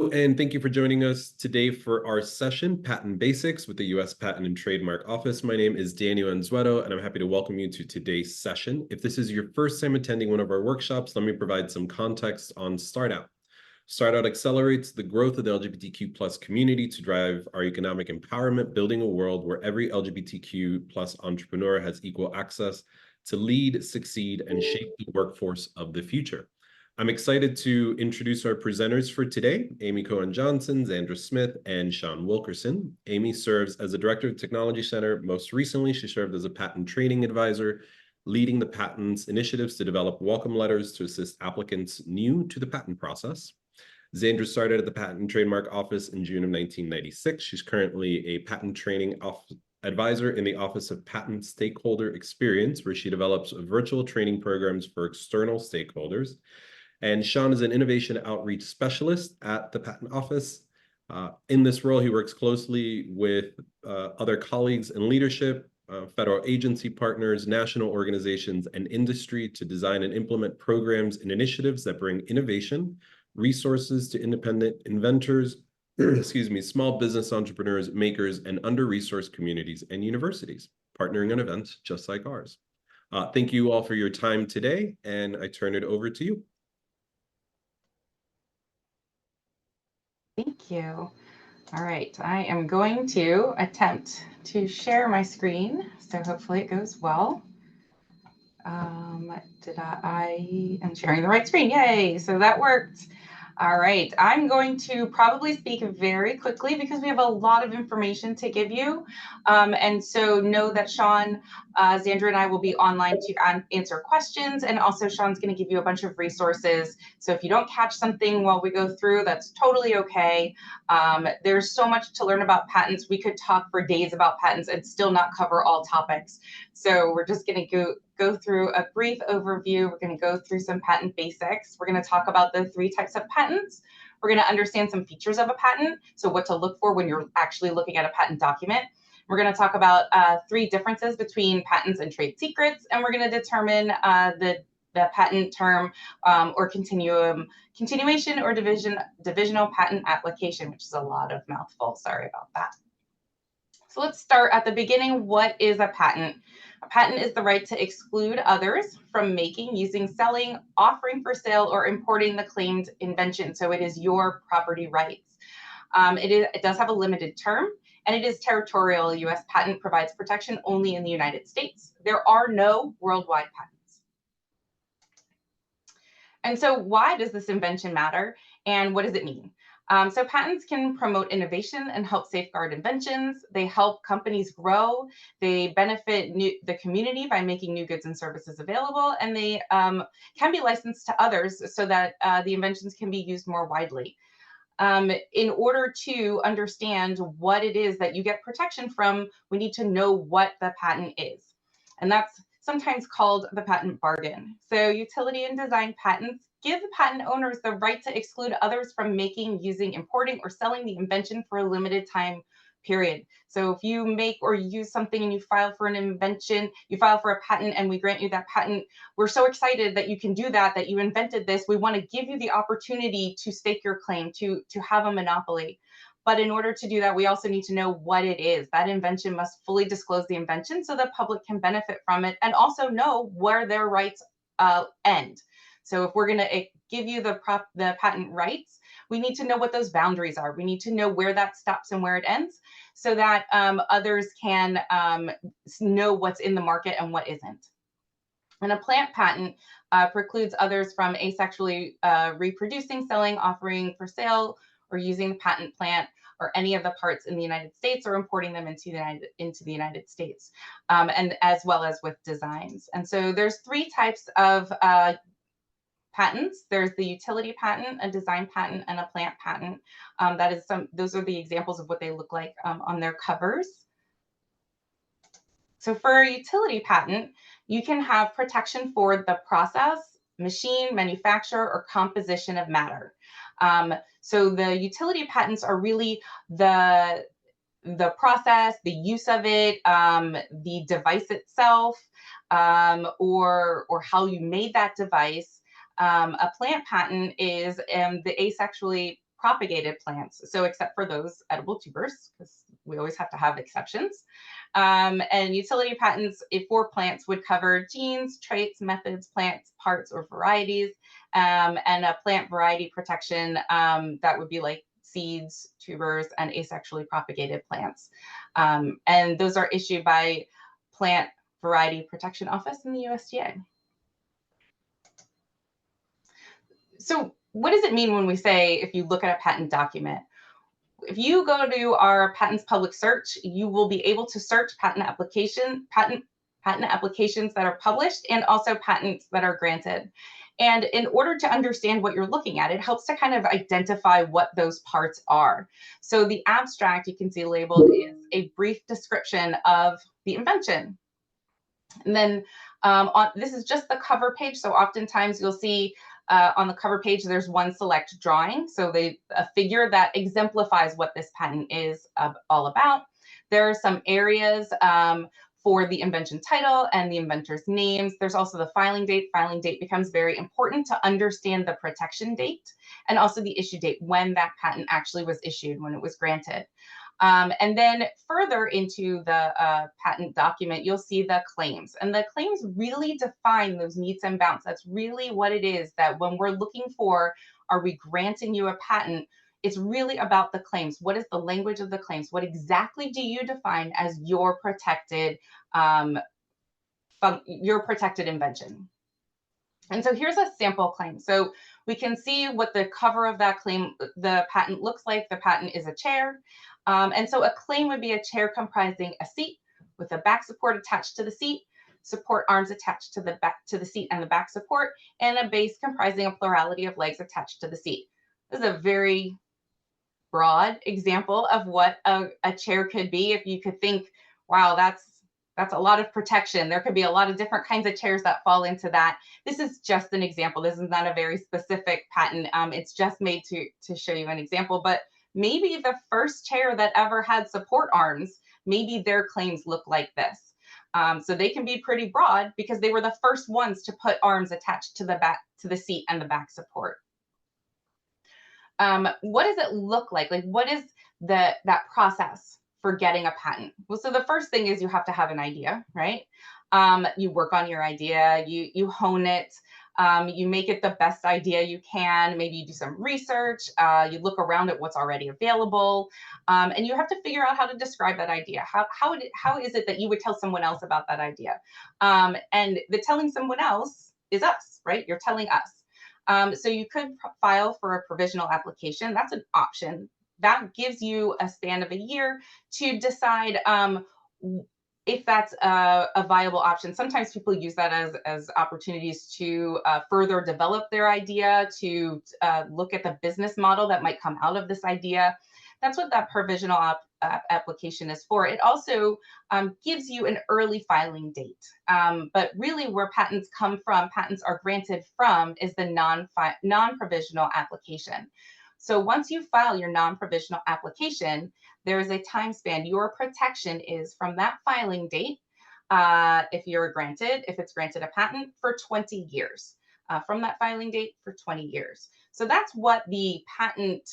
And thank you for joining us today for our session, Patent Basics with the U.S. Patent and Trademark Office. My name is Daniel Anzueto, and I'm happy to welcome you to today's session. If this is your first time attending one of our workshops, let me provide some context on StartOut. StartOut accelerates the growth of the LGBTQ plus community to drive our economic empowerment, building a world where every LGBTQ plus entrepreneur has equal access to lead, succeed, and shape the workforce of the future. I'm excited to introduce our presenters for today, Amy Cohen-Johnson, Xandra Smith, and Sean Wilkerson. Amy serves as the Director of Technology Center. Most recently, she served as a patent training advisor, leading the patents initiatives to develop welcome letters to assist applicants new to the patent process. Xandra started at the Patent and Trademark Office in June of 1996. She's currently a patent training advisor in the Office of Patent Stakeholder Experience, where she develops virtual training programs for external stakeholders. And Sean is an innovation outreach specialist at the Patent Office. In this role, he works closely with other colleagues in leadership, federal agency partners, national organizations, and industry to design and implement programs and initiatives that bring innovation, resources to independent inventors, small business entrepreneurs, makers, and under-resourced communities and universities, partnering on events just like ours. Thank you all for your time today, and I turn it over to you. Thank you. All right, I am going to attempt to share my screen, so hopefully it goes well. I am sharing the right screen, yay, so that worked. All right, I'm going to probably speak very quickly because we have a lot of information to give you. And so know that Sean, Xandra, and I will be online to answer questions. And also Sean's going to give you a bunch of resources. So if you don't catch something while we go through, that's totally okay. There's so much to learn about patents. We could talk for days about patents and still not cover all topics. So we're just going to go through a brief overview. We're going to go through some patent basics. We're going to talk about the 3 types of patents. We're going to understand some features of a patent, so what to look for when you're actually looking at a patent document. We're going to talk about 3 differences between patents and trade secrets, and we're going to determine the patent term or continuation or divisional patent application, which is a lot of mouthful. Sorry about that. So let's start at the beginning. What is a patent? A patent is the right to exclude others from making, using, selling, offering for sale, or importing the claimed invention. So it is your property rights. It does have a limited term, and it is territorial. U.S. patent provides protection only in the United States. There are no worldwide patents. And so why does this invention matter, and what does it mean? So patents can promote innovation and help safeguard inventions. They help companies grow. They benefit the community by making new goods and services available, and they can be licensed to others so that the inventions can be used more widely. In order to understand what it is that you get protection from, we need to know what the patent is. And that's sometimes called the patent bargain. So utility and design patents give patent owners the right to exclude others from making, using, importing, or selling the invention for a limited time period. So if you make or use something and you file for an invention, you file for a patent and we grant you that patent, we're so excited that you can do that, that you invented this. We want to give you the opportunity to stake your claim, to have a monopoly. But in order to do that, we also need to know what it is. That invention must fully disclose the invention so the public can benefit from it, and also know where their rights end. So if we're going to give you the patent rights, we need to know what those boundaries are. We need to know where that stops and where it ends, so that others can know what's in the market and what isn't. And a plant patent precludes others from asexually reproducing, selling, offering for sale, or using the patent plant or any of the parts in the United States, or importing them into the United States, and as well as with designs. And so there's 3 types of patents. There's the utility patent, a design patent, and a plant patent. Those are the examples of what they look like on their covers. So for a utility patent, you can have protection for the process, machine, manufacture, or composition of matter. So the utility patents are really the process, the use of it, the device itself, or how you made that device. A plant patent is the asexually propagated plants. So except for those edible tubers, because we always have to have exceptions. And utility patents for plants would cover genes, traits, methods, plants, parts, or varieties. And a plant variety protection that would be like seeds, tubers, and asexually propagated plants. And those are issued by Plant Variety Protection Office in the USDA. So what does it mean when we say, if you look at a patent document? If you go to our patents public search, you will be able to search patent applications that are published and also patents that are granted. And in order to understand what you're looking at, it helps to kind of identify what those parts are. So the abstract you can see labeled is a brief description of the invention. And then this is just the cover page. So oftentimes you'll see on the cover page, there's one select drawing. So a figure that exemplifies what this patent is all about. There are some areas for the invention title and the inventor's names. There's also the filing date. Filing date becomes very important to understand the protection date and also the issue date, when that patent actually was issued, when it was granted. And then further into the patent document, you'll see the claims. And the claims really define those metes and bounds. That's really what it is, that when we're looking for, are we granting you a patent? It's really about the claims. What is the language of the claims? What exactly do you define as your protected invention? And so here's a sample claim. So we can see what the cover of that claim, the patent looks like. The patent is a chair. And so a claim would be a chair comprising a seat with a back support attached to the seat, support arms attached to the seat and the back support, and a base comprising a plurality of legs attached to the seat. This is a very broad example of what a chair could be. If you could think, wow, that's a lot of protection. There could be a lot of different kinds of chairs that fall into that. This is just an example. This is not a very specific patent. It's just made to show you an example. But maybe the first chair that ever had support arms, maybe their claims look like this. So they can be pretty broad because they were the first ones to put arms attached to the seat and the back support. What does it look like? Like, what is that process for getting a patent? Well, so the first thing is you have to have an idea, right? You work on your idea, you hone it, you make it the best idea you can. Maybe you do some research, you look around at what's already available, and you have to figure out how to describe that idea. How is it that you would tell someone else about that idea? And the telling someone else is us, right? You're telling us. So you could file for a provisional application. That's an option. That gives you a span of a year to decide if that's a viable option. Sometimes people use that as opportunities to further develop their idea, to look at the business model that might come out of this idea. That's what that provisional application is for. It also gives you an early filing date. But really where patents come from, patents are granted from, is the non-provisional application. So once you file your non-provisional application, there is a time span. Your protection is from that filing date, if it's granted a patent, for 20 years. From that filing date for 20 years. So that's what the patent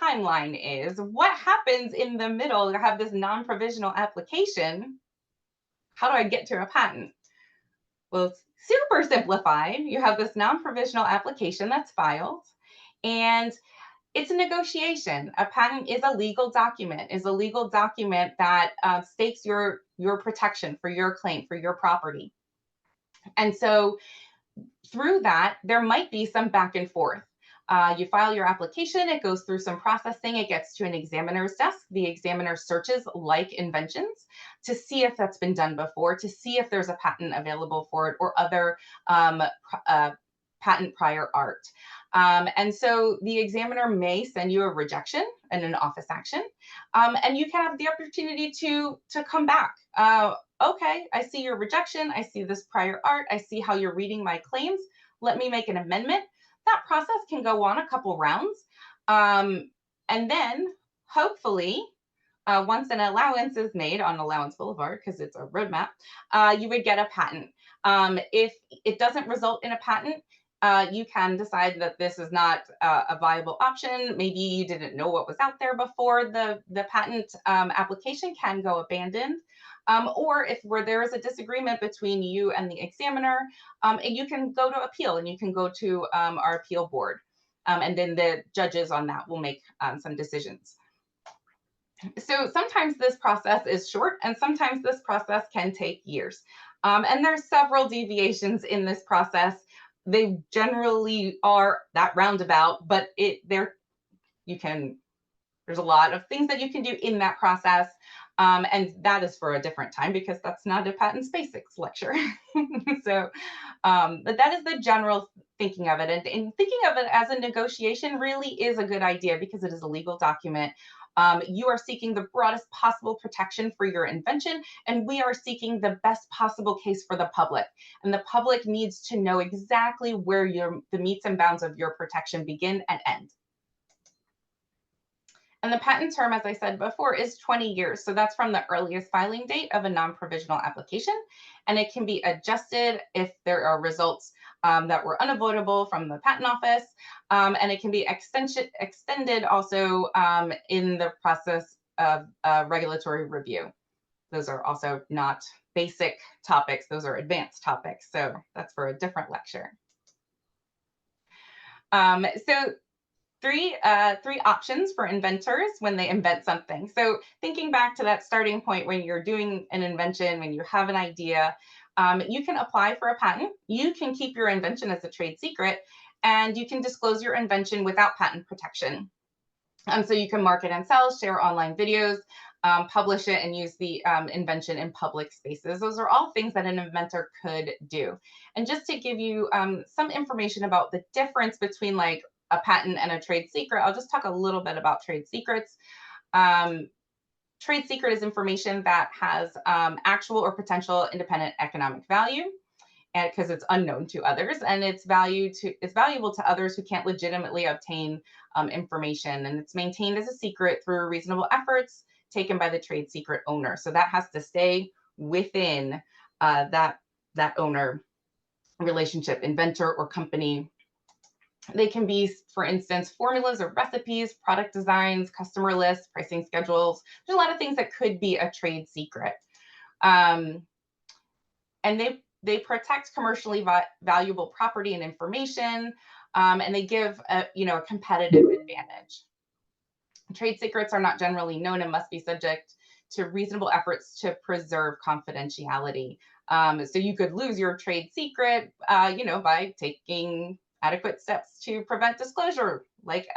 timeline is. What happens in the middle? I have this non-provisional application. How do I get to a patent? Well, it's super simplified. You have this non-provisional application that's filed, and it's a negotiation. A patent is a legal document, that stakes your protection for your claim, for your property. And so through that, there might be some back and forth. You file your application, it goes through some processing, it gets to an examiner's desk. The examiner searches like inventions to see if that's been done before, to see if there's a patent available for it or other patent prior art. And so the examiner may send you a rejection and an office action, and you can have the opportunity to come back. Okay, I see your rejection, I see this prior art, I see how you're reading my claims, let me make an amendment. That process can go on a couple rounds. And then hopefully, once an allowance is made on Allowance Boulevard, because it's a roadmap, you would get a patent. If it doesn't result in a patent, you can decide that this is not a viable option. Maybe you didn't know what was out there before the patent application can go abandoned. Or if where there is a disagreement between you and the examiner, and you can go to appeal, and you can go to our appeal board. And then the judges on that will make some decisions. So sometimes this process is short, and sometimes this process can take years. And there's several deviations in this process. They generally are that roundabout, but there's a lot of things that you can do in that process. And that is for a different time, because that's not a patents basics lecture. So, but that is the general thinking of it. And thinking of it as a negotiation really is a good idea, because it is a legal document. You are seeking the broadest possible protection for your invention, and we are seeking the best possible case for the public. And the public needs to know exactly where the metes and bounds of your protection begin and end. And the patent term, as I said before, is 20 years. So that's from the earliest filing date of a non-provisional application. And it can be adjusted if there are results that were unavoidable from the patent office. And it can be extended also in the process of regulatory review. Those are also not basic topics. Those are advanced topics. So that's for a different lecture. So three options for inventors when they invent something. So thinking back to that starting point when you're doing an invention, when you have an idea, you can apply for a patent. You can keep your invention as a trade secret, and you can disclose your invention without patent protection. So you can market and sell, share online videos, publish it, and use the invention in public spaces. Those are all things that an inventor could do. And just to give you some information about the difference between like a patent and a trade secret, I'll just talk a little bit about trade secrets. Trade secret is information that has actual or potential independent economic value, and because it's unknown to others, and it's valuable to others who can't legitimately obtain information, and it's maintained as a secret through reasonable efforts taken by the trade secret owner. So that has to stay within that owner relationship, inventor or company. They can be, for instance, formulas or recipes, product designs, customer lists, pricing schedules. There's a lot of things that could be a trade secret. And they protect commercially valuable property and information, and they give a competitive advantage. Trade secrets are not generally known and must be subject to reasonable efforts to preserve confidentiality. So you could lose your trade secret, by taking adequate steps to prevent disclosure, like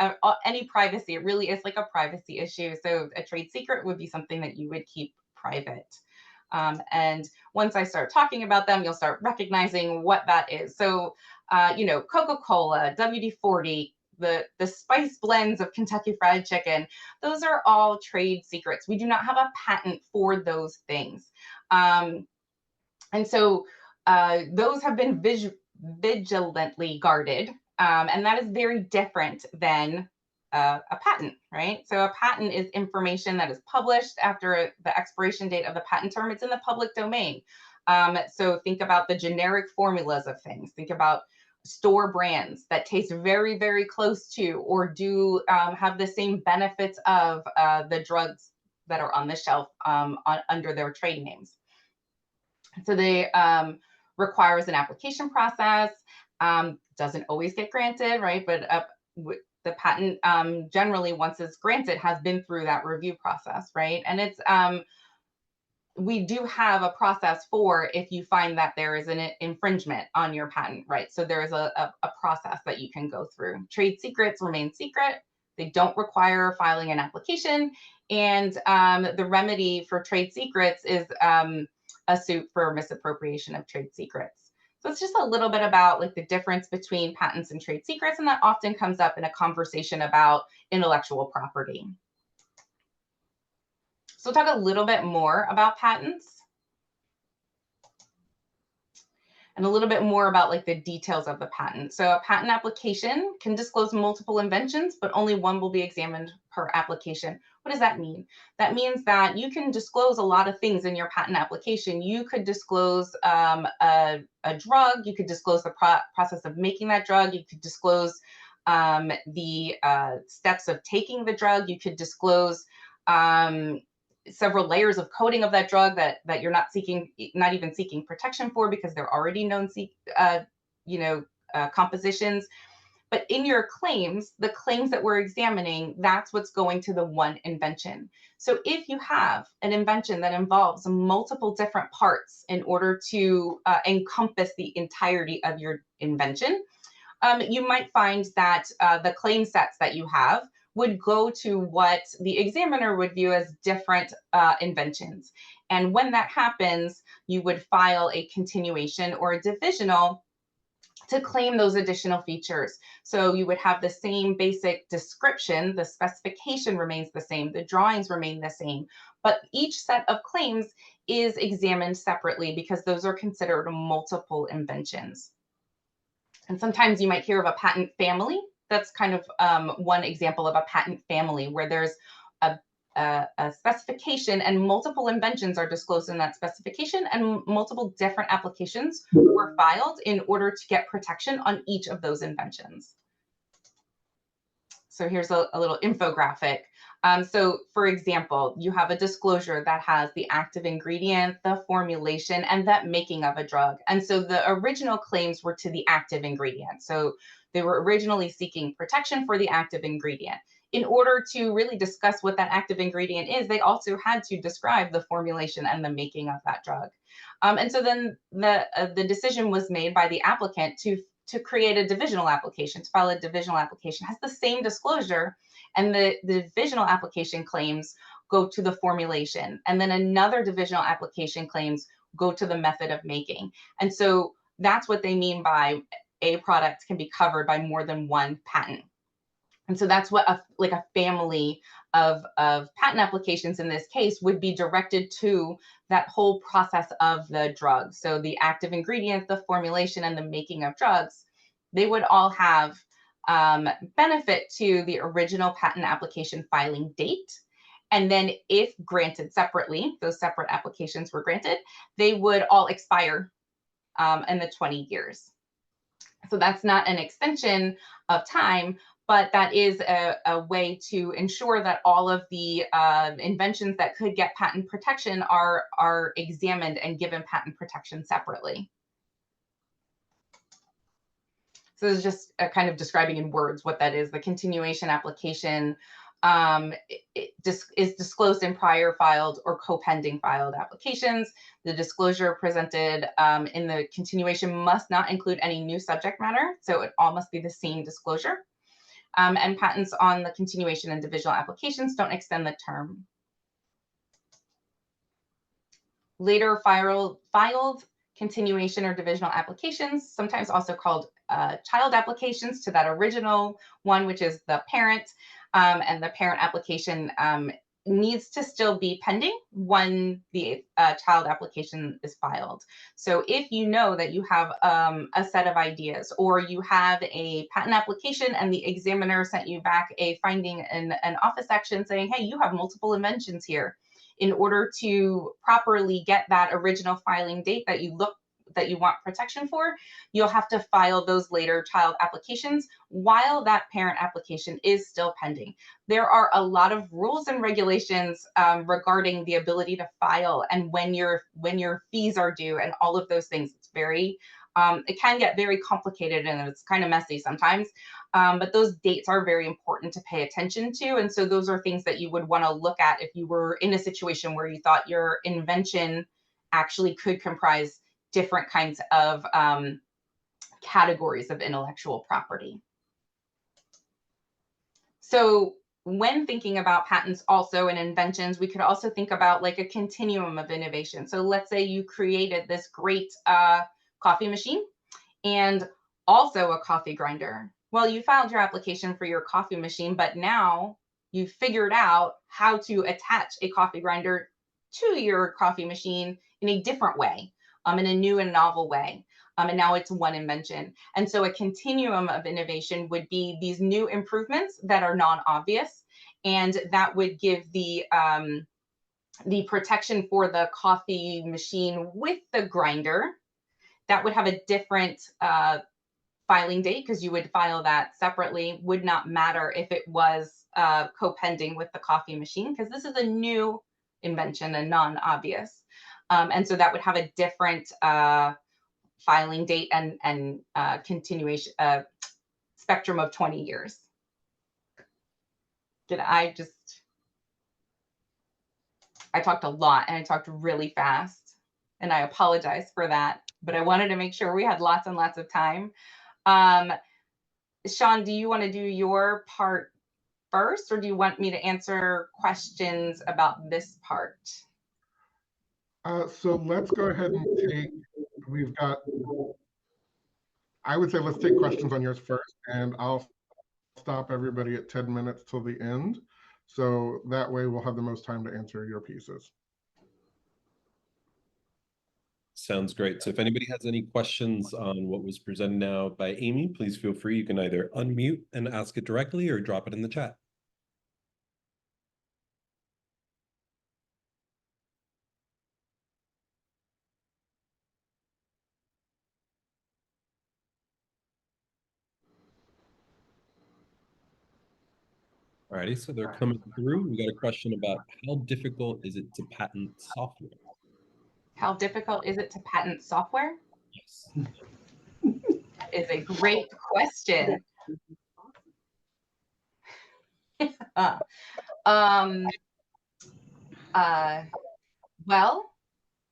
any privacy. It really is like a privacy issue. So a trade secret would be something that you would keep private. And once I start talking about them, you'll start recognizing what that is. So, Coca-Cola, WD-40, the spice blends of Kentucky Fried Chicken, those are all trade secrets. We do not have a patent for those things. And so those have been vigilantly guarded. And that is very different than a patent, right? So a patent is information that is published after the expiration date of the patent term. It's in the public domain. So think about the generic formulas of things. Think about store brands that taste very, very close to or do have the same benefits of the drugs that are on the shelf under their trade names. So they requires an application process, doesn't always get granted, right? But the patent generally, once it's granted, has been through that review process, right? And it's we do have a process for if you find that there is an infringement on your patent, right? So there is a process that you can go through. Trade secrets remain secret. They don't require filing an application. And the remedy for trade secrets is a suit for misappropriation of trade secrets. So it's just a little bit about like the difference between patents and trade secrets, and that often comes up in a conversation about intellectual property. So we'll talk a little bit more about patents and a little bit more about like the details of the patent. So a patent application can disclose multiple inventions, but only one will be examined per application. What does that mean? That means that you can disclose a lot of things in your patent application. You could disclose a drug, you could disclose the process of making that drug, you could disclose the steps of taking the drug, you could disclose several layers of coding of that drug that you're not even seeking protection for because they're already known compositions. But in your claims, the claims that we're examining, that's what's going to the one invention. So if you have an invention that involves multiple different parts in order to encompass the entirety of your invention, you might find that the claim sets that you have would go to what the examiner would view as different inventions. And when that happens, you would file a continuation or a divisional to claim those additional features. So you would have the same basic description, the specification remains the same, the drawings remain the same, but each set of claims is examined separately because those are considered multiple inventions. And sometimes you might hear of a patent family. That's kind of one example of a patent family where there's a specification and multiple inventions are disclosed in that specification and multiple different applications were filed in order to get protection on each of those inventions. So here's a little infographic. So for example, you have a disclosure that has the active ingredient, the formulation, and that making of a drug. And so the original claims were to the active ingredient. So they were originally seeking protection for the active ingredient. In order to really discuss what that active ingredient is, they also had to describe the formulation and the making of that drug. And so then the decision was made by the applicant to create a divisional application, to file a divisional application. It has the same disclosure, and the divisional application claims go to the formulation, and then another divisional application claims go to the method of making. And so that's what they mean by a product can be covered by more than one patent. And so that's what a family of patent applications in this case would be directed to, that whole process of the drug. So the active ingredient, the formulation, and the making of drugs, they would all have benefit to the original patent application filing date. And then if granted separately, those separate applications were granted, they would all expire in the 20 years. So that's not an extension of time, but that is a way to ensure that all of the inventions that could get patent protection are examined and given patent protection separately. So this is just kind of describing in words what that is. The continuation application is disclosed in prior filed or co-pending filed applications. The disclosure presented in the continuation must not include any new subject matter, so it all must be the same disclosure. And patents on the continuation and divisional applications don't extend the term. Later filed continuation or divisional applications, sometimes also called child applications to that original one, which is the parent, and the parent application needs to still be pending when the child application is filed. So if you know that you have a set of ideas, or you have a patent application and the examiner sent you back a finding in an office action saying, hey, you have multiple inventions here, in order to properly get that original filing date that you want protection for, you'll have to file those later child applications while that parent application is still pending. There are a lot of rules and regulations regarding the ability to file and when your fees are due and all of those things. It's very, it can get very complicated and it's kind of messy sometimes, but those dates are very important to pay attention to. And so those are things that you would want to look at if you were in a situation where you thought your invention actually could comprise different kinds of categories of intellectual property. So when thinking about patents also and inventions, we could also think about like a continuum of innovation. So let's say you created this great coffee machine and also a coffee grinder. Well, you filed your application for your coffee machine, but now you've figured out how to attach a coffee grinder to your coffee machine in a different way. In a new and novel way. And now it's one invention. And so a continuum of innovation would be these new improvements that are non-obvious and that would give the protection for the coffee machine with the grinder. That would have a different filing date because you would file that separately. Would not matter if it was co-pending with the coffee machine because this is a new invention and non-obvious. And so that would have a different filing date and continuation spectrum of 20 years. I talked a lot and I talked really fast and I apologize for that, but I wanted to make sure we had lots and lots of time. Sean, do you want to do your part first, or do you want me to answer questions about this part? So let's go ahead and I would say let's take questions on yours first, and I'll stop everybody at 10 minutes till the end. So that way we'll have the most time to answer your pieces. Sounds great. So if anybody has any questions on what was presented now by Amy, please feel free. You can either unmute and ask it directly or drop it in the chat. Alrighty, so they're coming through. We got a question about how difficult is it to patent software? How difficult is it to patent software? Yes. That is a great question. Well,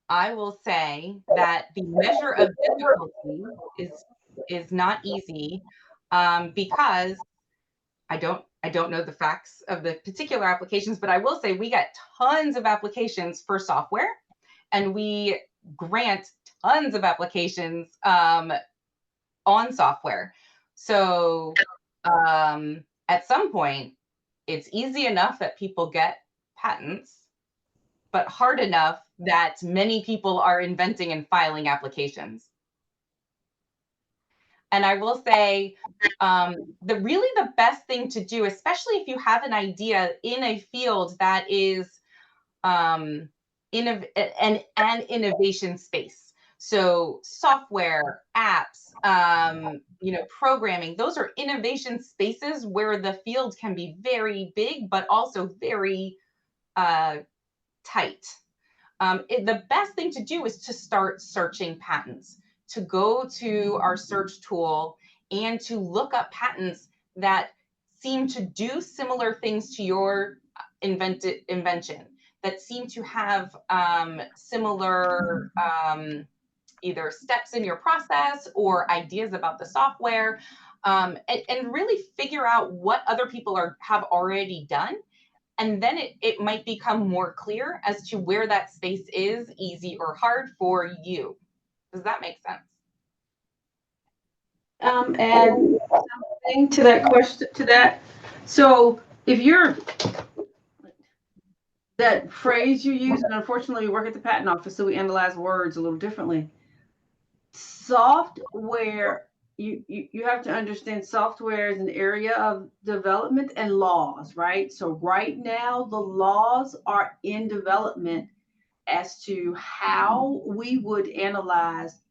I will say that the measure of difficulty is not easy because I don't know the facts of the particular applications, but I will say we get tons of applications for software, and we grant tons of applications on software. So at some point, it's easy enough that people get patents, but hard enough that many people are inventing and filing applications. And I will say the best thing to do, especially if you have an idea in a field that is an innovation space. So software, apps, programming, those are innovation spaces where the field can be very big, but also very tight. The best thing to do is to start searching patents, to go to our search tool and to look up patents that seem to do similar things to your invention, that seem to have similar either steps in your process or ideas about the software, and really figure out what other people have already done. And then it might become more clear as to where that space is easy or hard for you. Does that make sense? And something to that question, so if you're, that phrase you use, and unfortunately we work at the patent office, so we analyze words a little differently. Software, you have to understand software is an area of development and laws, right? So right now the laws are in development as to how we would analyze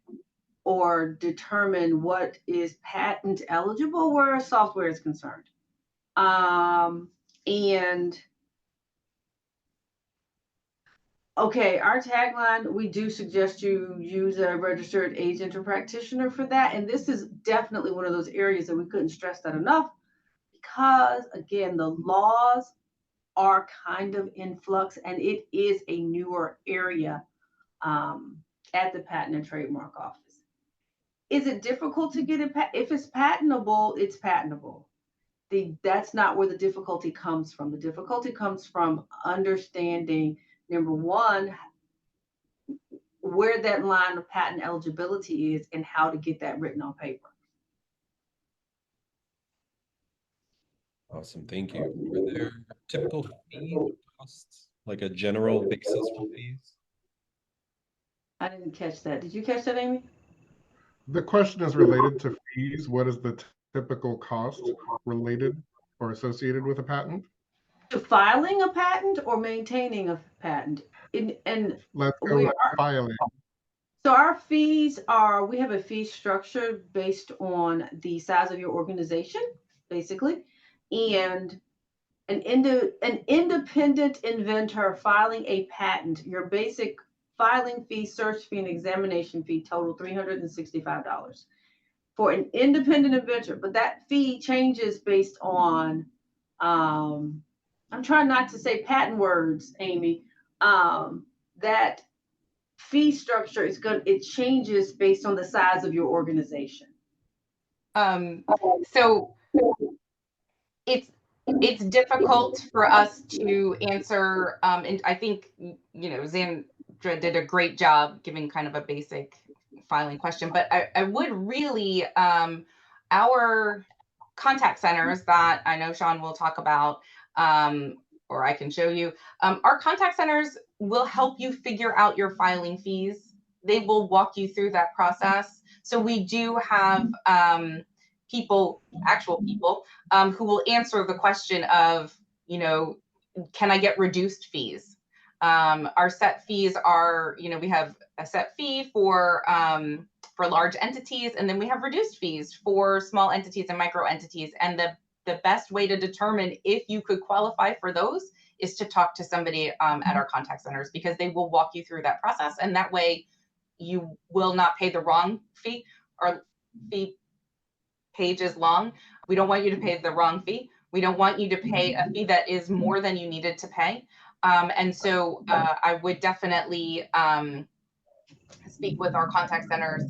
or determine what is patent eligible where software is concerned. And okay, our tagline, we do suggest you use a registered agent or practitioner for that. And this is definitely one of those areas that we couldn't stress that enough because, again, the laws are kind of in flux and it is a newer area at the Patent and Trademark Office. Is it difficult to get it? If it's patentable, it's patentable. That's not where the difficulty comes from. The difficulty comes from understanding, number one, where that line of patent eligibility is and how to get that written on paper. Awesome, thank you. Are there typical fees or costs, like a general basis for fees? I didn't catch that. Did you catch that, Amy? The question is related to fees. What is the typical cost related or associated with a patent? To filing a patent or maintaining a patent? Let's go with filing. So our fees are, we have a fee structure based on the size of your organization, basically. And an independent inventor filing a patent, your basic filing fee, search fee, and examination fee total $365 for an independent inventor. But that fee changes based on, I'm trying not to say patent words, Amy. That fee structure is good. It changes based on the size of your organization. So it's difficult for us to answer, and I think, Zandra did a great job giving kind of a basic filing question, but I would really, our contact centers that I know Sean will talk about, or I can show you, our contact centers will help you figure out your filing fees. They will walk you through that process. So we do have actual people who will answer the question of, can I get reduced fees? Our set fees are, we have a set fee for large entities, and then we have reduced fees for small entities and micro entities. And the best way to determine if you could qualify for those is to talk to somebody at our contact centers, because they will walk you through that process. And that way you will not pay the wrong fee. Our fee page is long. We don't want you to pay the wrong fee. We don't want you to pay a fee that is more than you needed to pay. And so I would definitely speak with our contact centers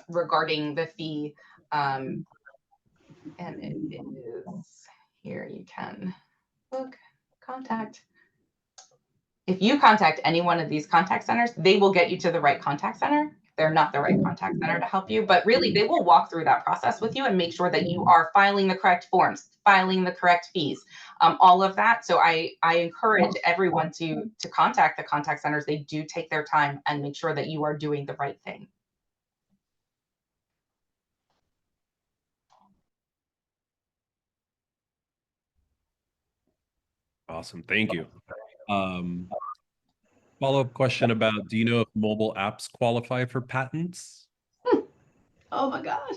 regarding the fee. And it is here. You can look, contact. If you contact any one of these contact centers, they will get you to the right contact center. They're not the right contact center to help you, but really they will walk through that process with you and make sure that you are filing the correct forms, filing the correct fees, all of that. So I encourage everyone to contact the contact centers. They do take their time and make sure that you are doing the right thing. Awesome. Thank you. Follow-up question about, do you know if mobile apps qualify for patents? Oh my gosh.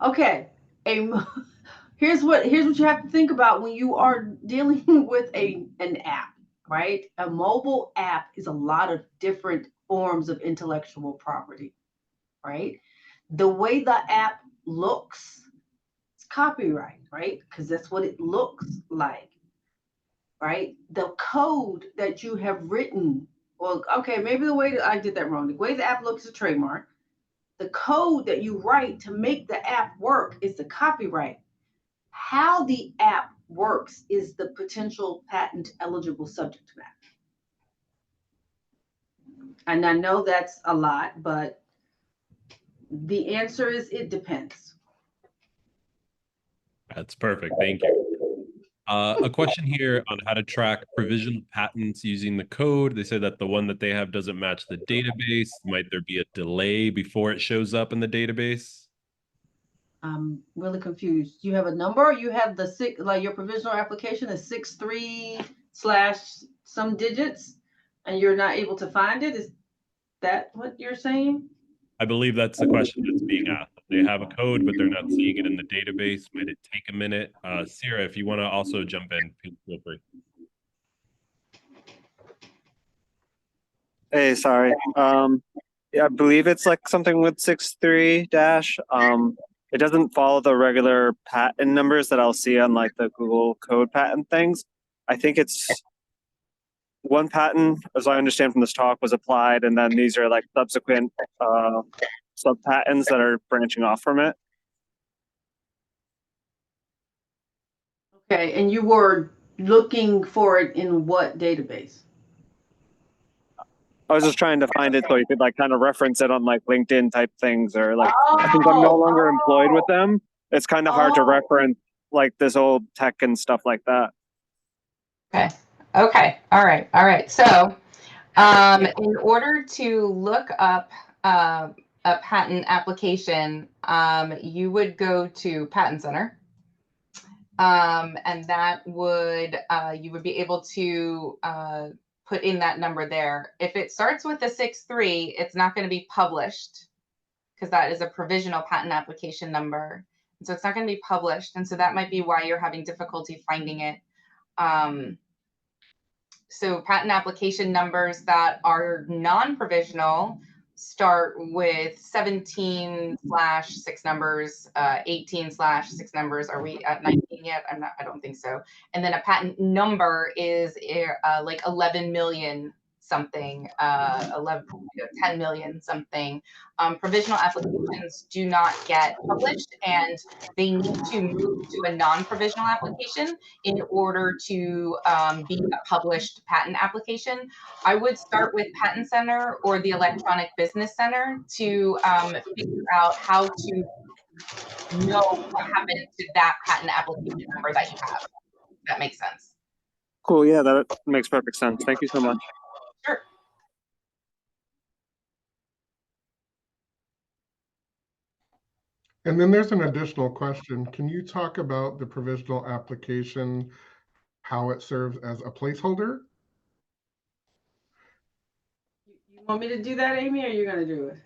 Okay. Here's what you have to think about when you are dealing with an app, right? A mobile app is a lot of different forms of intellectual property, right? The way the app looks, it's copyright, right? Because that's what it looks like, right? The code that you have written, well, okay, maybe the way that I did that wrong. The way the app looks is a trademark. The code that you write to make the app work is the copyright. How the app works is the potential patent eligible subject matter. And I know that's a lot, but the answer is it depends. That's perfect. Thank you. A question here on how to track provisional patents using the code. They said that the one that they have doesn't match the database. Might there be a delay before it shows up in the database? I'm really confused. You have a number? You have like your provisional application is 63 / some digits, and you're not able to find it? Is that what you're saying? I believe that's the question that's being asked. They have a code, but they're not seeing it in the database. Might it take a minute? Sierra, if you want to also jump in, feel free. Hey, sorry. Yeah, I believe it's like something with 63 dash. It doesn't follow the regular patent numbers that I'll see on like the Google code patent things. I think it's one patent, as I understand from this talk, was applied, and then these are like subsequent sub patents that are branching off from it. Okay, and you were looking for it in what database? I was just trying to find it so you could like kind of reference it on like LinkedIn type things, or like I think I'm no longer employed with them. It's kind of hard to reference like this old tech and stuff like that. Okay. Okay. All right. So in order to look up a patent application, you would go to Patent Center. And that would, you would be able to put in that number there. If it starts with a 6.3, it's not going to be published because that is a provisional patent application number. And so it's not going to be published. And so that might be why you're having difficulty finding it. So patent application numbers that are non-provisional start with 17/6 numbers, 18/6 numbers. Are we at 19 yet? I don't think so. And then a patent number is like 11 million something, 10 million something. Provisional applications do not get published, and they need to move to a non-provisional application in order to be a published patent application. I would start with Patent Center or the Electronic Business Center to figure out how to know what happened to that patent application number that you have. If that makes sense. Cool. Yeah, that makes perfect sense. Thank you so much. Sure. And then there's an additional question. Can you talk about the provisional application, how it serves as a placeholder? You want me to do that, Amy, or are you going to do it?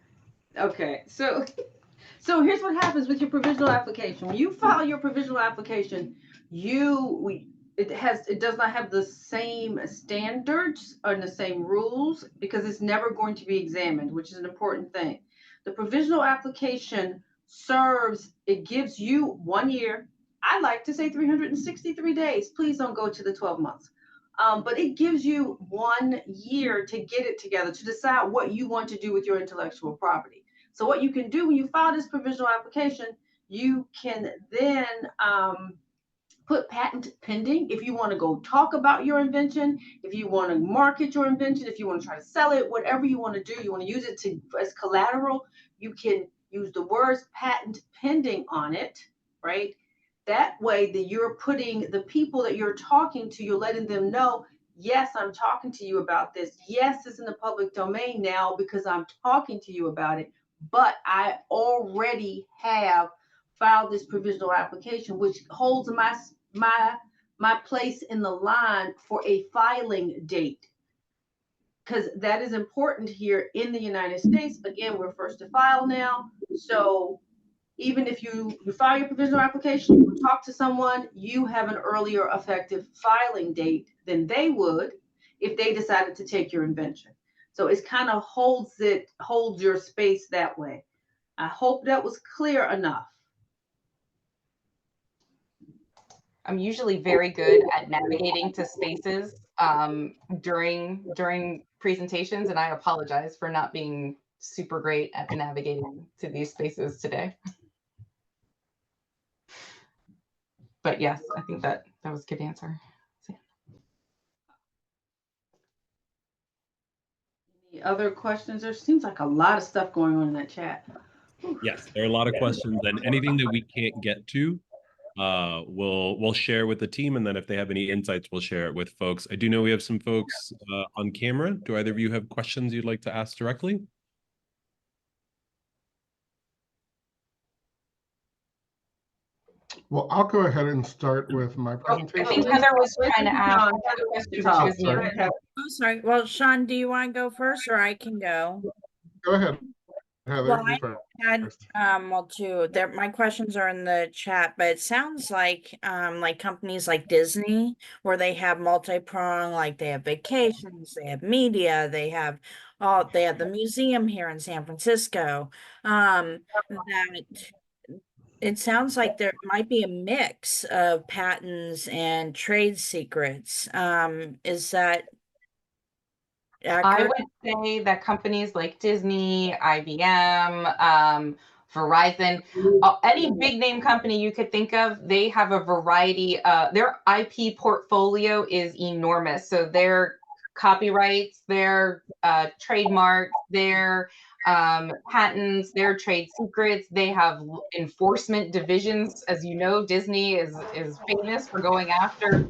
Okay, so here's what happens with your provisional application. When you file your provisional application, it does not have the same standards or the same rules because it's never going to be examined, which is an important thing. The provisional application it gives you 1 year. I like to say 363 days. Please don't go to the 12 months. But it gives you 1 year to get it together, to decide what you want to do with your intellectual property. So what you can do when you file this provisional application, you can then put patent pending if you want to go talk about your invention, if you want to market your invention, if you want to try to sell it, whatever you want to do, you want to use it as collateral, you can use the words patent pending on it, right? That way that you're putting the people that you're talking to, you're letting them know, yes, I'm talking to you about this. Yes, it's in the public domain now because I'm talking to you about it, but I already have filed this provisional application, which holds my place in the line for a filing date. Because that is important here in the United States. Again, we're first to file now. So even if you file your provisional application, you talk to someone, you have an earlier effective filing date than they would if they decided to take your invention. So it's kind of holds your space that way. I hope that was clear enough. I'm usually very good at navigating to spaces during presentations, and I apologize for not being super great at navigating to these spaces today. But yes, I think that was a good answer. Any other questions? There seems like a lot of stuff going on in that chat. Yes, there are a lot of questions, and anything that we can't get to, we'll share with the team, and then if they have any insights, we'll share it with folks. I do know we have some folks on camera. Do either of you have questions you'd like to ask directly? Well, I'll go ahead and start with my presentation. I think Heather was trying to ask a question, but she was muted. Oh, sorry. Well, Sean, do you want to go first, or I can go? Go ahead, Heather. Well, you I first. had two. My questions are in the chat, but it sounds like companies like Disney, where they have multi-prong, like they have vacations, they have media, they have the museum here in San Francisco. That it sounds like there might be a mix of patents and trade secrets. Is that accurate? I would say that companies like Disney, IBM, Verizon, any big name company you could think of, they have a variety. Their IP portfolio is enormous. So their copyrights, their trademarks, their patents, their trade secrets, they have enforcement divisions. As you know, Disney is famous for going after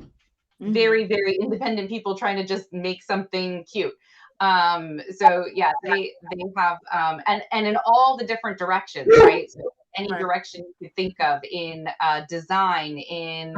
very, very independent people trying to just make something cute. So yeah, they have and in all the different directions, right? So any Right. direction you could think of in design, in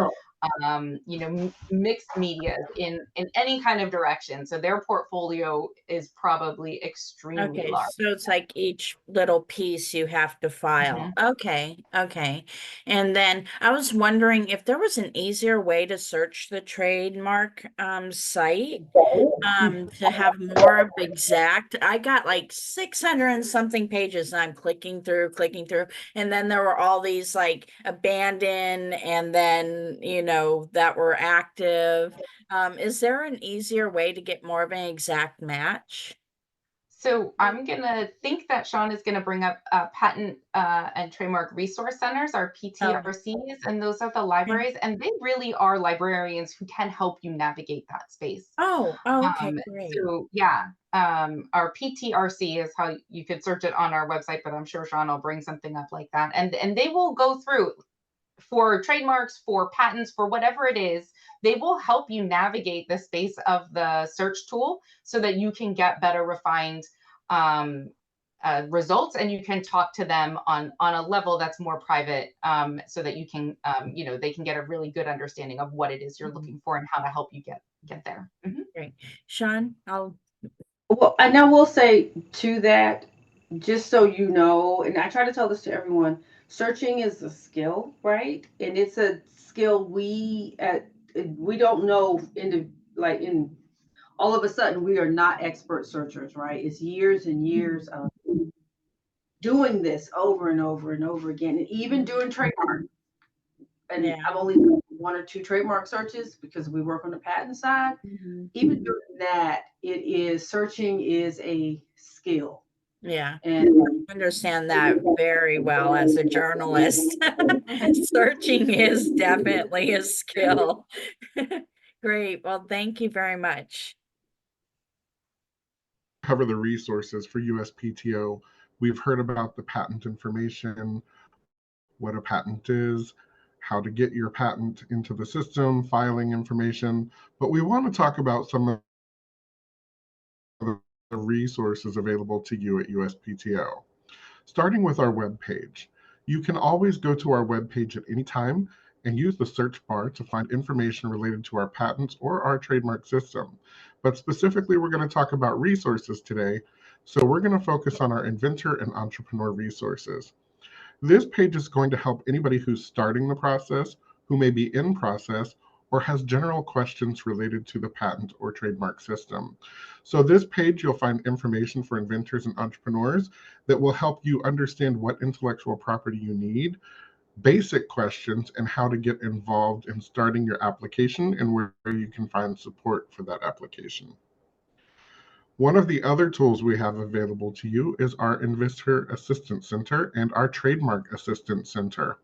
mixed medias, in any kind of direction. So their portfolio is probably extremely Okay, large. so it's like each little piece you have to file. Okay, okay. And then I was wondering if there was an easier way to search the trademark site to have more of exact. I got like 600 and something pages and I'm clicking through, and then there were all these like abandoned and then, that were active. Is there an easier way to get more of an exact match? So I'm gonna think that Sean is gonna bring up patent and trademark resource centers, our PTRCs, and those are the libraries, and they really are librarians who can help you navigate that space. Oh, okay, great. So yeah, our PTRC is how you could search it on our website, but I'm sure Sean will bring something up like that, and they will go through for trademarks, for patents, for whatever it is. They will help you navigate the space of the search tool so that you can get better refined results, and you can talk to them on a level that's more private, so that you can they can get a really good understanding of what it is you're looking for and how to help you get there. Great. Sean, Well, and I will say to that, just so you know, and I try to tell this to everyone, searching is a skill, right? And it's a skill we don't know in all of a sudden we are not expert searchers, right? It's years and years of doing this over and over and over again, and even doing trademark. And yeah. I've only done 1 or 2 trademark searches because we work on the patent side. Even doing that, searching is a skill. Yeah. And Understand that very well as a journalist. Searching is definitely a skill. Great. Well, thank you very much. Cover the resources for USPTO. We've heard about the patent information, what a patent is, how to get your patent into the system, filing information, but we want to talk about some of the resources available to you at USPTO. Starting with our webpage. You can always go to our webpage at any time and use the search bar to find information related to our patents or our trademark system. But specifically, we're going to talk about resources today. So we're going to focus on our inventor and entrepreneur resources. This page is going to help anybody who's starting the process, who may be in process, or has general questions related to the patent or trademark system. So this page, you'll find information for inventors and entrepreneurs that will help you understand what intellectual property you need, basic questions, and how to get involved in starting your application and where you can find support for that application. One of the other tools we have available to you is our Inventor Assistance Center and our Trademark Assistance Center.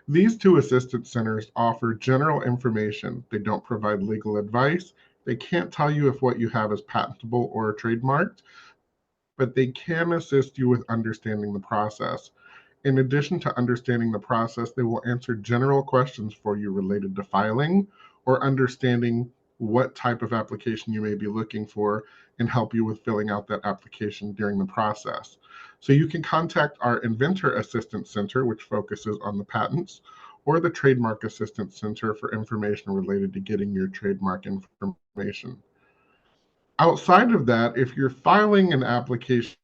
These 2 assistance centers offer general information. They don't provide legal advice. They can't tell you if what you have is patentable or trademarked, but they can assist you with understanding the process. In addition to understanding the process, they will answer general questions for you related to filing or understanding what type of application you may be looking for and help you with filling out that application during the process. So you can contact our Inventor Assistance Center, which focuses on the patents, or the Trademark Assistance Center for information related to getting your trademark information. Outside of that, if you're filing an application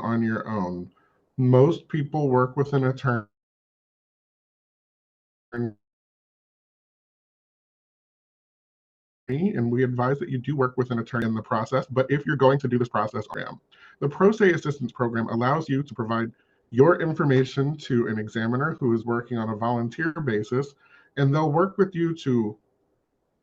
on your own, most people work with an attorney, and we advise that you do work with an attorney in the process. But if you're going to do this process, the Pro Se Assistance Program allows you to provide your information to an examiner who is working on a volunteer basis, and they'll work with you to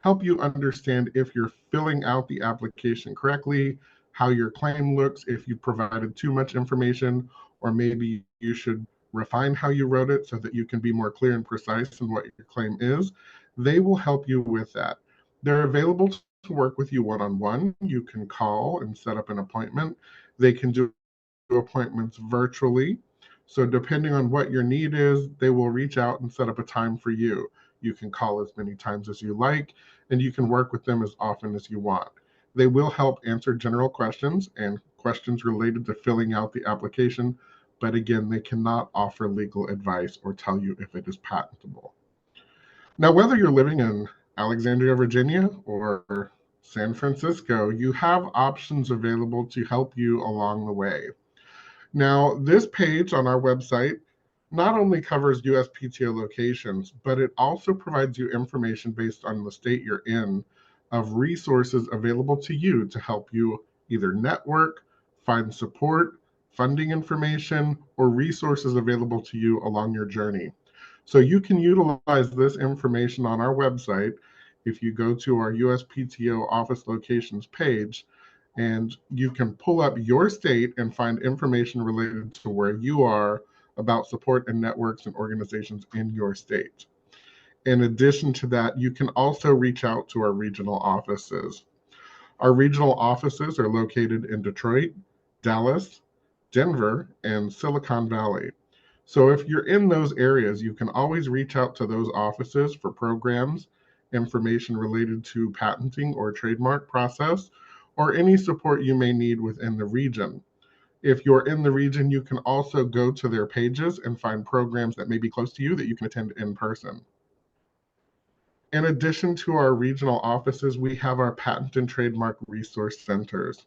help you understand if you're filling out the application correctly, how your claim looks, if you provided too much information, or maybe you should refine how you wrote it so that you can be more clear and precise in what your claim is. They will help you with that. They're available to work with you one-on-one. You can call and set up an appointment. They can do appointments virtually. So depending on what your need is, they will reach out and set up a time for you. You can call as many times as you like, and you can work with them as often as you want. They will help answer general questions and questions related to filling out the application, but again, they cannot offer legal advice or tell you if it is patentable. Now, whether you're living in Alexandria, Virginia, or San Francisco, you have options available to help you along the way. Now, this page on our website not only covers USPTO locations, but it also provides you information based on the state you're in of resources available to you to help you either network, find support, funding information, or resources available to you along your journey. So you can utilize this information on our website if you go to our USPTO office locations page, and you can pull up your state and find information related to where you are about support and networks and organizations in your state. In addition to that, you can also reach out to our regional offices. Our regional offices are located in Detroit, Dallas, Denver, and Silicon Valley. So if you're in those areas, you can always reach out to those offices for programs, information related to patenting or trademark process, or any support you may need within the region. If you're in the region, you can also go to their pages and find programs that may be close to you that you can attend in person. In addition to our regional offices, we have our patent and trademark resource centers.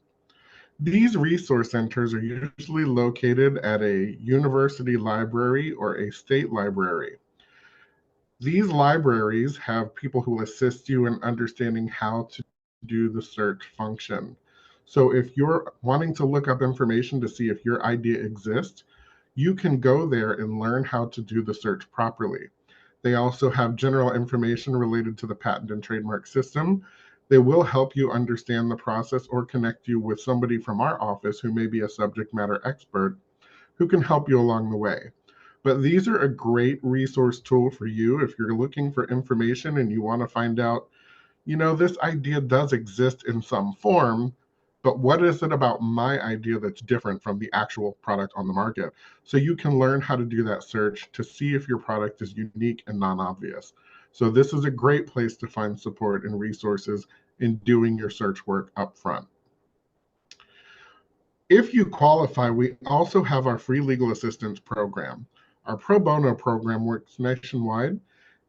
These resource centers are usually located at a university library or a state library. These libraries have people who will assist you in understanding how to do the search function. So if you're wanting to look up information to see if your idea exists, you can go there and learn how to do the search properly. They also have general information related to the patent and trademark system. They will help you understand the process or connect you with somebody from our office who may be a subject matter expert who can help you along the way. But these are a great resource tool for you if you're looking for information and you want to find out, this idea does exist in some form, but what is it about my idea that's different from the actual product on the market? So you can learn how to do that search to see if your product is unique and non-obvious. So this is a great place to find support and resources in doing your search work up front. If you qualify, we also have our free legal assistance program. Our pro bono program works nationwide,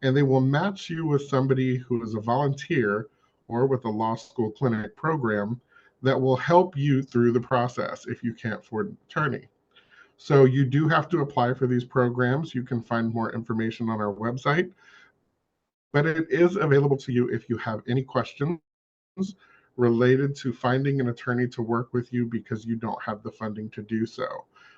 and they will match you with somebody who is a volunteer or with a law school clinic program that will help you through the process if you can't afford an attorney. So you do have to apply for these programs. You can find more information on our website, but it is available to you if you have any questions related to finding an attorney to work with you because you don't have the funding to do so.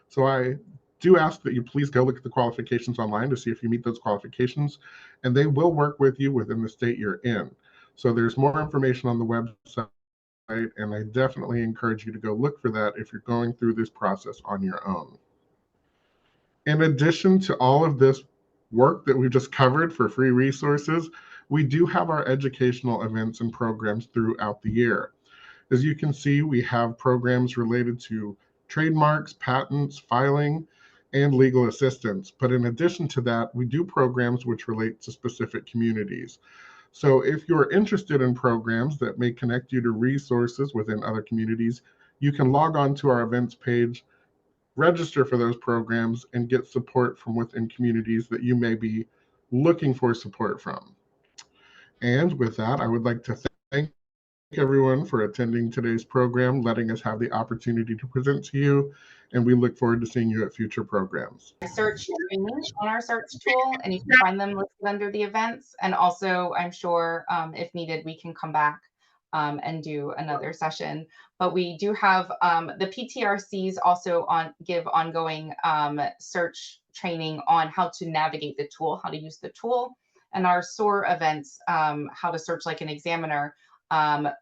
So I do ask that you please go look at the qualifications online to see if you meet those qualifications, and they will work with you within the state you're in. So there's more information on the website, and I definitely encourage you to go look for that if you're going through this process on your own. In addition to all of this work that we just covered for free resources, we do have our educational events and programs throughout the year. As you can see, we have programs related to trademarks, patents, filing, and legal assistance. But in addition to that, we do programs which relate to specific communities. So if you're interested in programs that may connect you to resources within other communities, you can log on to our events page, register for those programs, and get support from within communities that you may be looking for support from. And with that, I would like to thank everyone for attending today's program, letting us have the opportunity to present to you, and we look forward to seeing you at future programs. Search training on our search tool, and you can find them listed under the events. And also, I'm sure if needed, we can come back and do another session. But we do have the PTRCs also give ongoing search training on how to navigate the tool, how to use the tool. And our SOAR events, how to search like an examiner,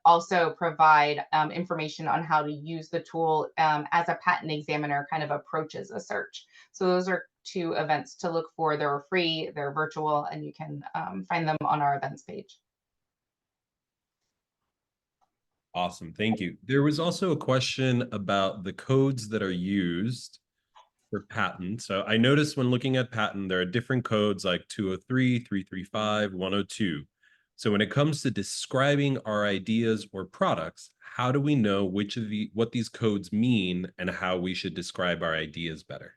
also provide information on how to use the tool as a patent examiner kind of approaches a search. So those are two events to look for. They're free, they're virtual, and you can find them on our events page. Awesome, thank you. There was also a question about the codes that are used for patent. So I noticed when looking at patent, there are different codes like 203, 335, 102. So when it comes to describing our ideas or products, how do we know what these codes mean and how we should describe our ideas better?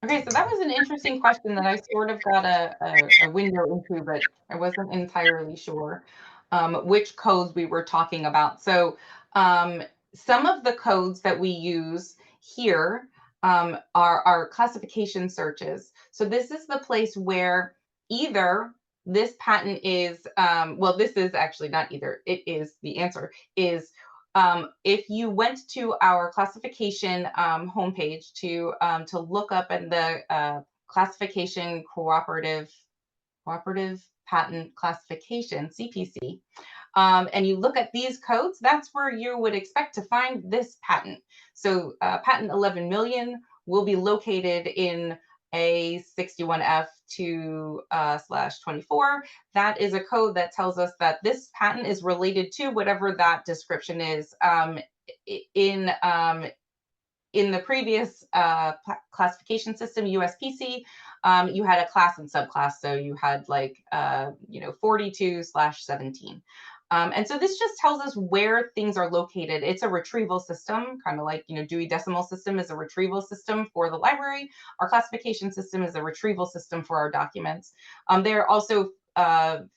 Okay, so that was an interesting question that I sort of got a window into, but I wasn't entirely sure which codes we were talking about. So some of the codes that we use here are our classification searches. So this is the place where either this patent is, well, this is actually not either, it is, the answer is if you went to our classification homepage to look up in the classification cooperative patent classification (CPC), and you look at these codes, that's where you would expect to find this patent. So patent 11 million will be located in A61F2/24. That is a code that tells us that this patent is related to whatever that description is. In in the previous classification system, USPC, you had a class and subclass. So you had like, 42/17. And so this just tells us where things are located. It's a retrieval system, kind of like, Dewey Decimal System is a retrieval system for the library. Our classification system is a retrieval system for our documents. They're also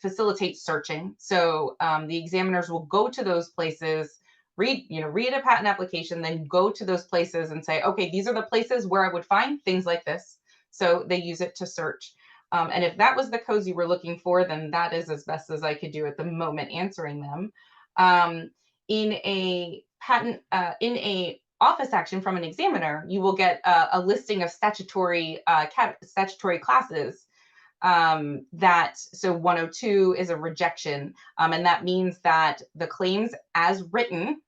facilitate searching. So the examiners will go to those places, read a patent application, then go to those places and say, okay, these are the places where I would find things like this. So they use it to search. And if that was the codes you were looking for, then that is as best as I could do at the moment answering them. In a patent, in a office action from an examiner, you will get a listing of statutory classes. So 102 is a rejection, and that means that the claims as written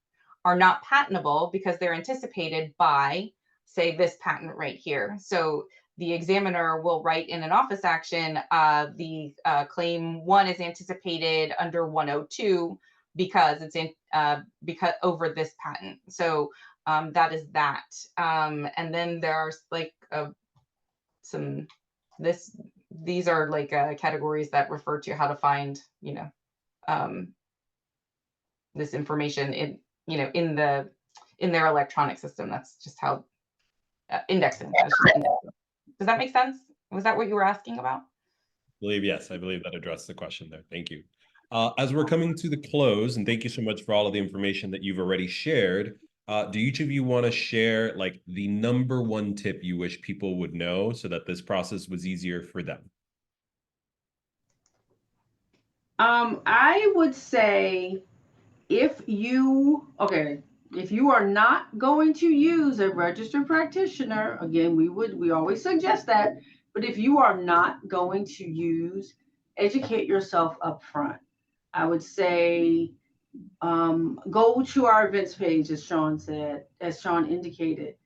are not patentable because they're anticipated by, say, this patent right here. So the examiner will write in an office action, the claim 1 is anticipated under 102 because it's in because over this patent. So that is that. And then there are like these are like categories that refer to how to find, this information in their electronic system. That's just how indexing. Does that make sense? Was that what you were asking about? Yes, I believe that addressed the question there. Thank you. As we're coming to the close, and thank you so much for all of the information that you've already shared, do each of you want to share like the #1 tip you wish people would know so that this process was easier for them? I would say if you are not going to use a registered practitioner, again, we always suggest that, but if you are not going to use, educate yourself up front. I would say go to our events page, as Sean indicated.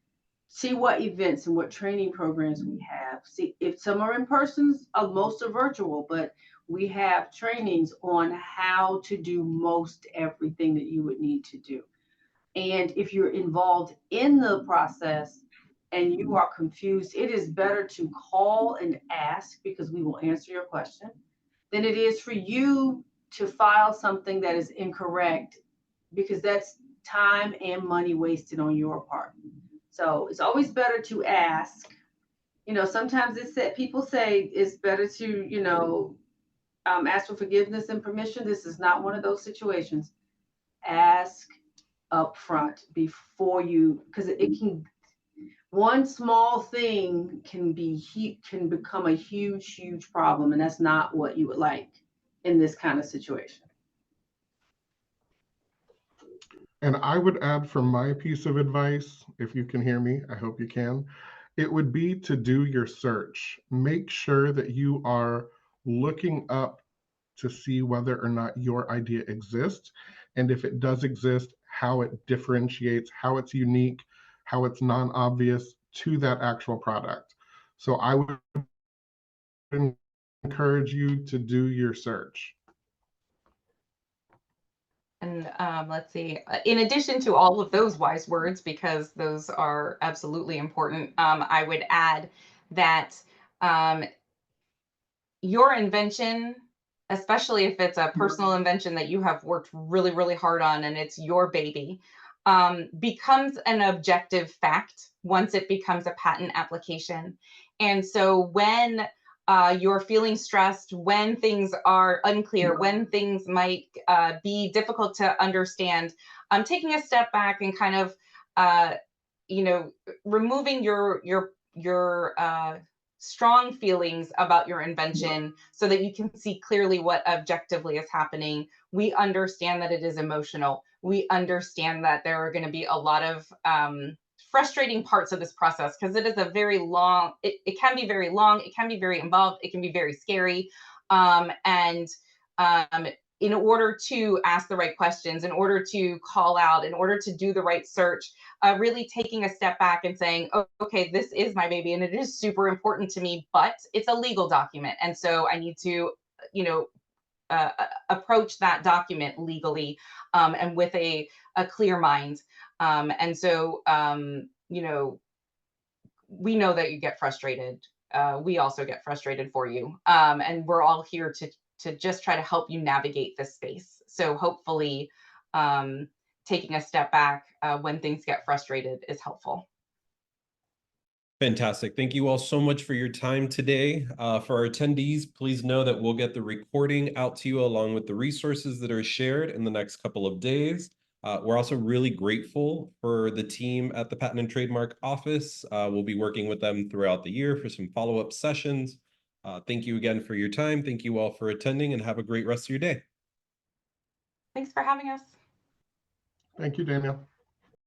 See what events and what training programs we have. See if some are in person, most are virtual, but we have trainings on how to do most everything that you would need to do. And if you're involved in the process and you are confused, it is better to call and ask because we will answer your question than it is for you to file something that is incorrect, because that's time and money wasted on your part. So it's always better to ask. Sometimes people say it's better to, ask for forgiveness and permission. This is not one of those situations. Ask up front before because one small thing can become a huge problem, and that's not what you would like in this kind of situation. And I would add from my piece of advice, if you can hear me, I hope you can, it would be to do your search. Make sure that you are looking up to see whether or not your idea exists. And if it does exist, how it differentiates, how it's unique, how it's non-obvious to that actual product. So I would encourage you to do your search. And let's see, in addition to all of those wise words, because those are absolutely important, I would add that your invention, especially if it's a personal invention that you have worked really, really hard on and it's your baby, becomes an objective fact once it becomes a patent application. And so when you're feeling stressed, when things are unclear, when things might be difficult to understand, taking a step back and kind of, removing your strong feelings about your invention so that you can see clearly what objectively is happening. We understand that it is emotional. We understand that there are going to be a lot of frustrating parts of this process because it is a very long, it can be very long, it can be very involved, it can be very scary. And in order to ask the right questions, in order to call out, in order to do the right search, really taking a step back and saying, oh, okay, this is my baby and it is super important to me, but it's a legal document. And so I need to, approach that document legally and with a clear mind. And so, we know that you get frustrated. We also get frustrated for you. And we're all here to just try to help you navigate this space. So hopefully taking a step back when things get frustrated is helpful. Fantastic. Thank you all so much for your time today. For our attendees, please know that we'll get the recording out to you along with the resources that are shared in the next couple of days. We're also really grateful for the team at the Patent and Trademark Office. We'll be working with them throughout the year for some follow-up sessions. Thank you again for your time. Thank you all for attending and have a great rest of your day. Thanks for having us. Thank you, Daniel.